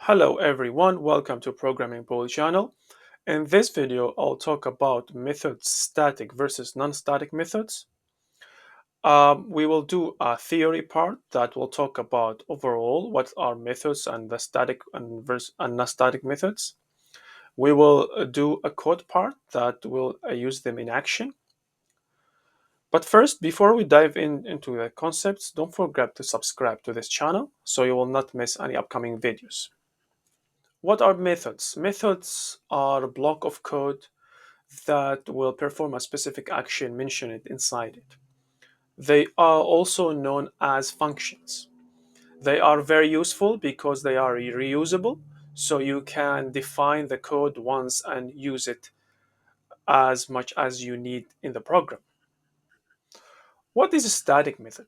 Hello everyone, welcome to Programming Pool channel. In this video, I'll talk about methods, static versus non-static methods. We will do a theory part that will talk about overall what are methods and the static and non-static methods. We will do a code part that will use them in action. But first, before we dive into the concepts, don't forget to subscribe to this channel so you will not miss any upcoming videos. What are methods? Methods are a block of code that will perform a specific action mentioned inside it. They are also known as functions. They are very useful because they are reusable, so you can define the code once and use it as much as you need in the program. What is a static method?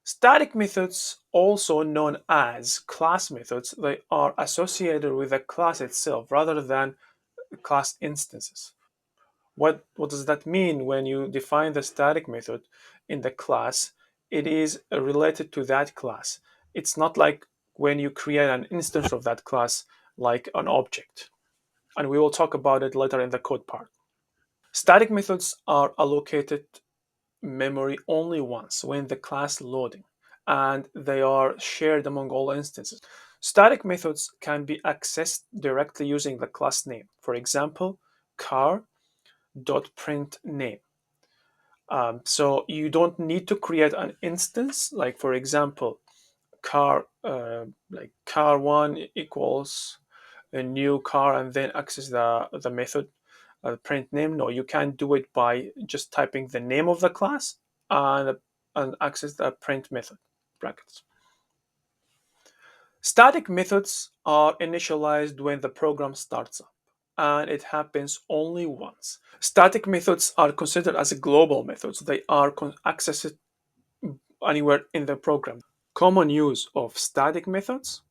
Static methods, also known as class methods, they are associated with the class itself rather than class instances. What does that mean when you define the static method in the class? It is related to that class. It's not like when you create an instance of that class like an object. And we will talk about it later in the code part. Static methods are allocated memory only once when the class loading, and they are shared among all instances. Static methods can be accessed directly using the class name. For example, car.print name. So you don't need to create an instance, like for example, like car1 equals a new car and then access the method print name. No, you can do it by just typing the name of the class and access the print method brackets. Static methods are initialized when the program starts up, and it happens only once. Static methods are considered as global methods. They are accessed anywhere in the program. Common use of static methods: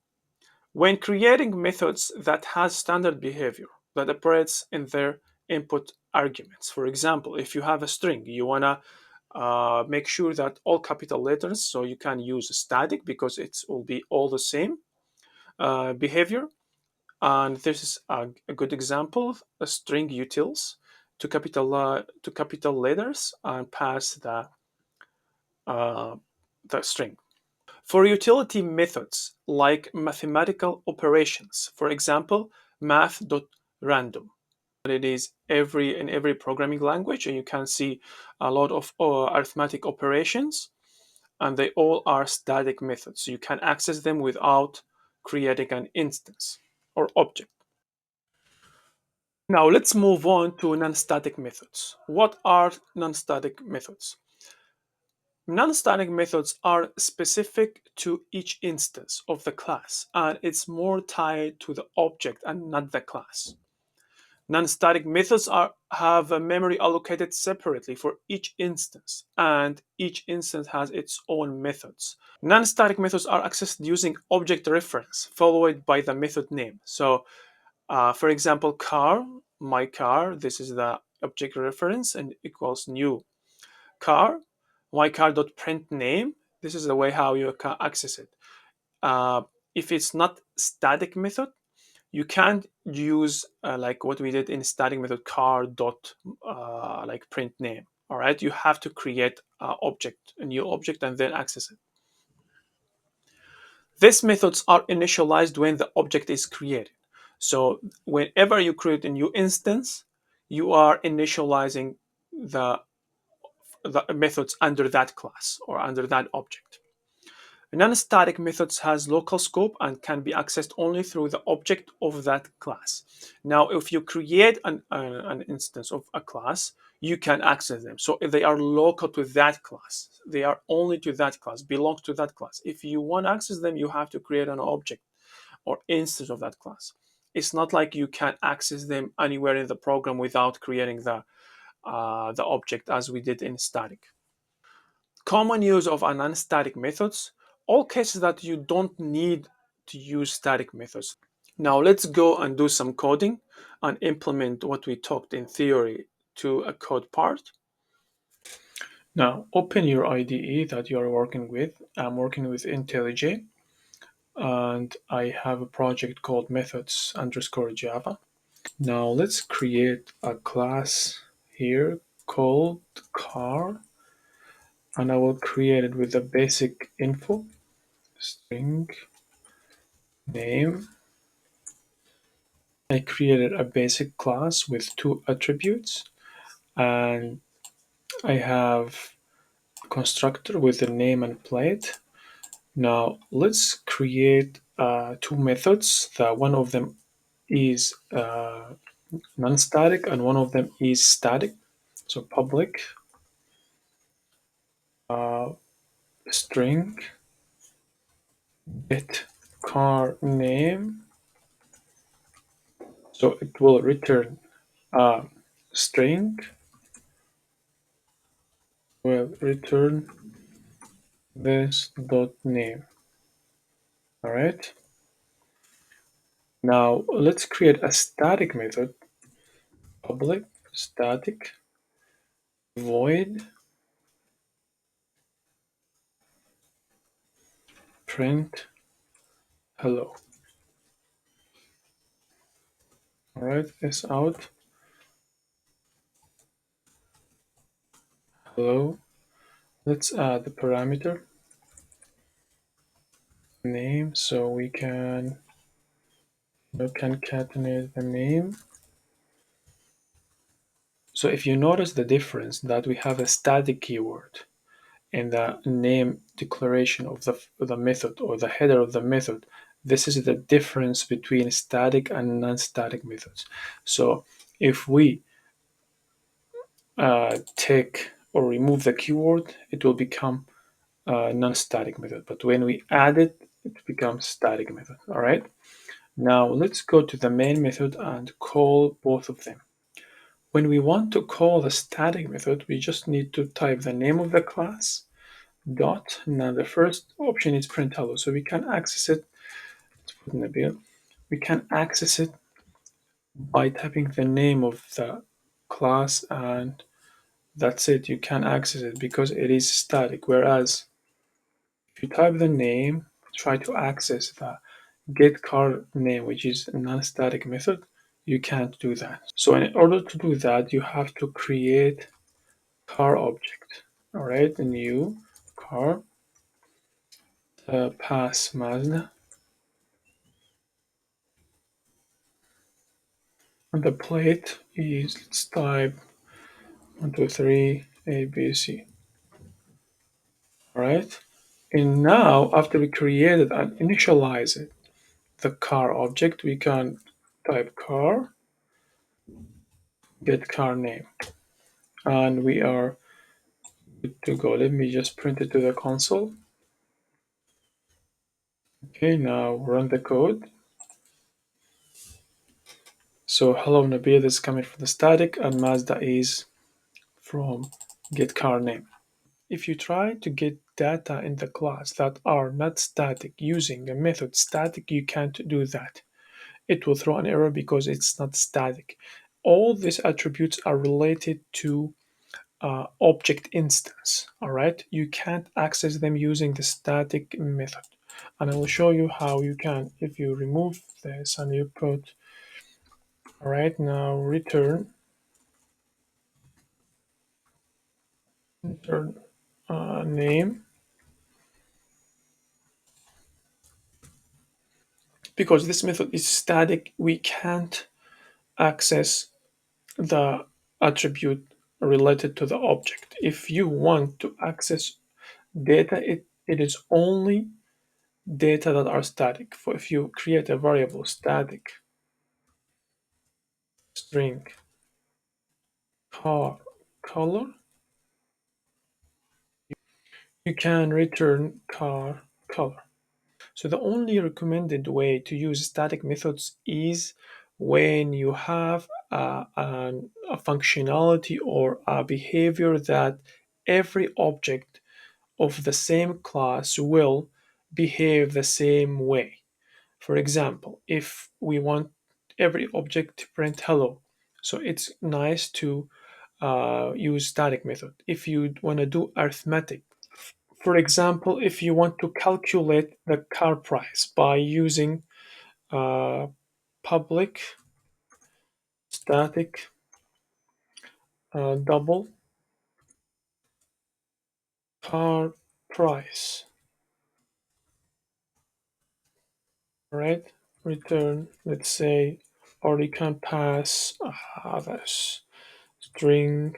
when creating methods that has standard behavior that operates in their input arguments. For example, if you have a string, you want to make sure that all capital letters, so you can use static because it will be all the same behavior. And this is a good example: a string utils to capital letters and pass uh, the string. For utility methods like mathematical operations, for example, math.random. It is in every programming language, and you can see a lot of arithmetic operations, and they all are static methods. So you can access them without creating an instance or object. Now let's move on to non-static methods. What are non-static methods? Non-static methods are specific to each instance of the class, and it's more tied to the object and not the class. Non-static methods have a memory allocated separately for each instance, and each instance has its own methods. Non-static methods are accessed using object reference followed by the method name. So, for example, car, my car, this is the object reference and equals new car, mycar.print name. This is the way how you can access it. If it's not static method, you can't use like what we did in static method car dot like print name. All right, you have to create a new object, and then access it. These methods are initialized when the object is created. So whenever you create a new instance, you are initializing the the methods under that class or under that object. Non-static methods has local scope and can be accessed only through the object of that class. Now, if you create an instance of a class, you can access them. So if they are local to that class, they are only to that class, belong to that class. If you want to access them, you have to create an object or instance of that class. It's not like you can access them anywhere in the program without creating the object as we did in static. Common use of non-static methods, all cases that you don't need to use static methods. Now let's go and do some coding and implement what we talked in theory to a code part. Now open your IDE that you are working with. I'm working with IntelliJ. and I have a project called methods underscore Java. Now let's create a class here called car, and I will create it with the basic info string name. I created a basic class with two attributes, and I have a constructor with the name and plate. Now let's create two methods. That one of them is non-static and one of them is static. So public uh, string get car name. So it will return a string, will return this dot name. All right. Now let's create a static method, public static void print hello. All right, this out hello. Let's add the parameter name so we can concatenate the name. So if you notice the difference that we have a static keyword in the name declaration of the method or the header of the method, this is the difference between static and non-static methods. So if we take or remove the keyword, it will become a non-static method. But when we add it, it becomes static method. All right. Now let's go to the main method and call both of them. When we want to call the static method, we just need to type the name of the class dot. Now the first option is print hello, so we can access it. Let's put in a bit. We can access it by typing the name of the class, and that's it. You can access it because it is static. Whereas if you type the name, try to access the get car name, which is a non-static method, you can't do that. So in order to do that, you have to create car object. All right, a new car pass Mazda, and the plate is, let's type 123 ABC. All right, and now after we created and initialize it, the car object, we can type car get car name, and we are good to go. Let me just print it to the console. Okay, now run the code. So hello Nabil is coming from the static and Mazda is from get car name. If you try to get data in the class that are not static using the method static, you can't do that. It will throw an error because it's not static. All these attributes are related to object instance. All right, you can't access them using the static method, and I will show you how you can if you remove this and you put. All right, now return name, because this method is static. We can't access the attribute related to the object. If you want to access data, it is only data that are static. For if you create a variable static string car color, you can return car color. So the only recommended way to use static methods is when you have a functionality or a behavior that every object of the same class will behave the same way. For example, if we want every object to print hello, so it's nice to use static method. If you want to do arithmetic, For example, if you want to calculate the car price by using uh, public static double car price, right? Return, let's say, or you can pass this string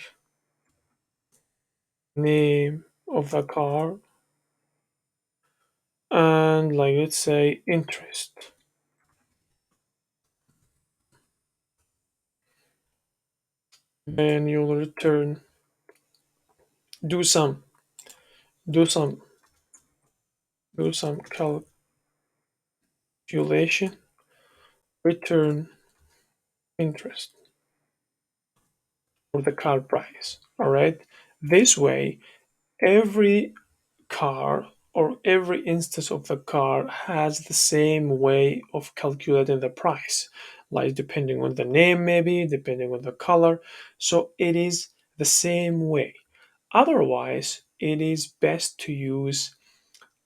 name of the car and like let's say interest. Then you'll return do some do some do some calculation, return interest for the car price. All right. This way, every car or every instance of the car has the same way of calculating the price, like depending on the name, maybe depending on the color. So it is the same way. Otherwise, it is best to use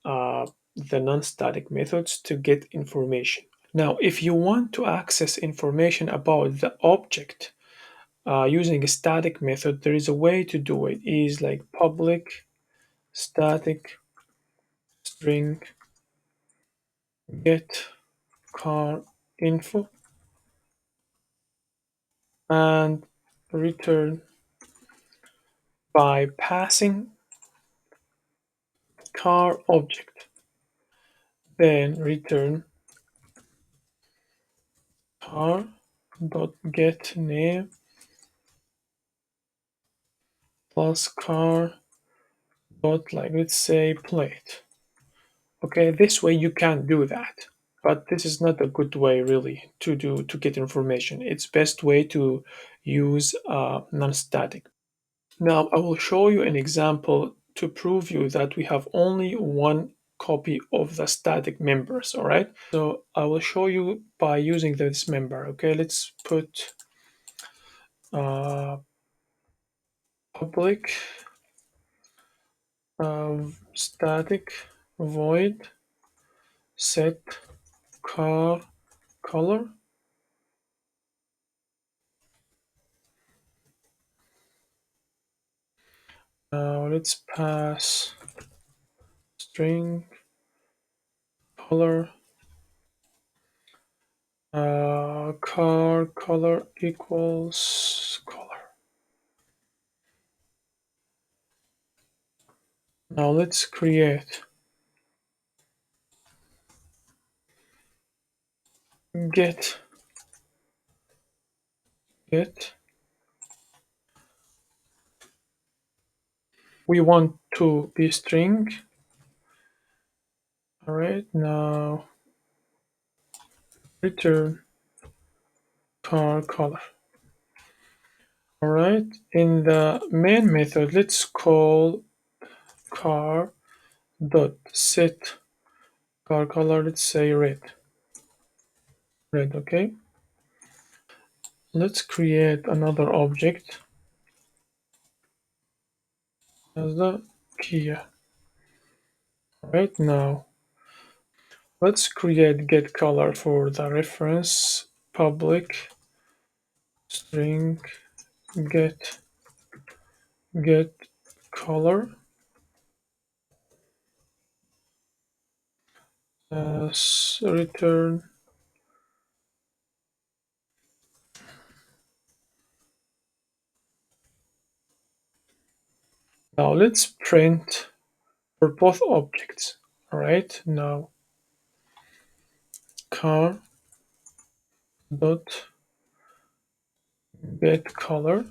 the non-static methods to get information. Now, if you want to access information about the object using a static method, there is a way to do it. It is like public static string get car info and return by passing car object. Then return car dot get name plus car dot like let's say plate. Okay, this way you can do that, but this is not a good way really to get information. It's best way to use non-static. Now I will show you an example to prove you that we have only one copy of the static members. All right, so I will show you by using this member. Okay, let's put uh, public static void set car color. Now let's pass string color car color equals color. Now let's create get get. We want to be string. All right, now return car color. All right, in the main method, let's call car dot set car color. Let's say red. Red. Okay. Let's create another object as the Kia. All right, now let's create get color for the reference public string get color as return. Now let's print for both objects. All right, now car dot get color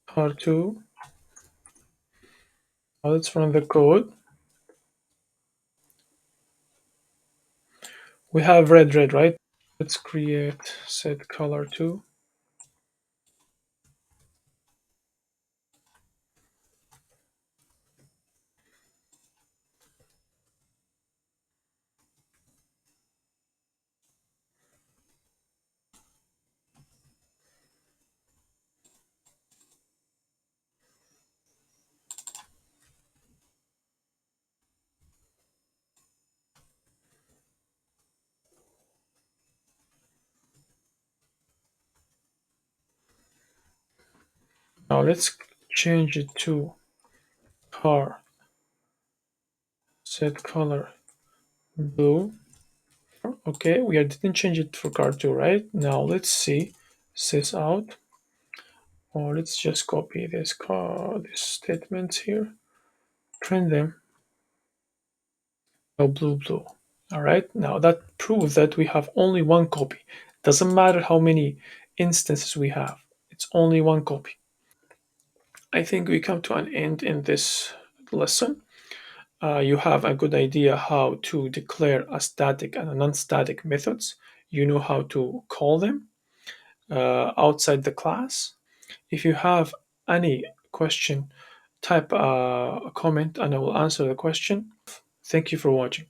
car2. Now let's run the code. We have red, right? Let's create set color2. Now let's change it to car, set color blue. Okay, we didn't change it for car 2, right? Now let's see sys out, or let's just copy this statements here, print them. Oh, blue, blue. All right, now that proves that we have only one copy. Doesn't matter how many instances we have, it's only one copy. I think we come to an end in this lesson. You have a good idea how to declare a static and a non-static methods. You know how to call them outside the class. If you have any question, type a comment and I will answer the question. Thank you for watching.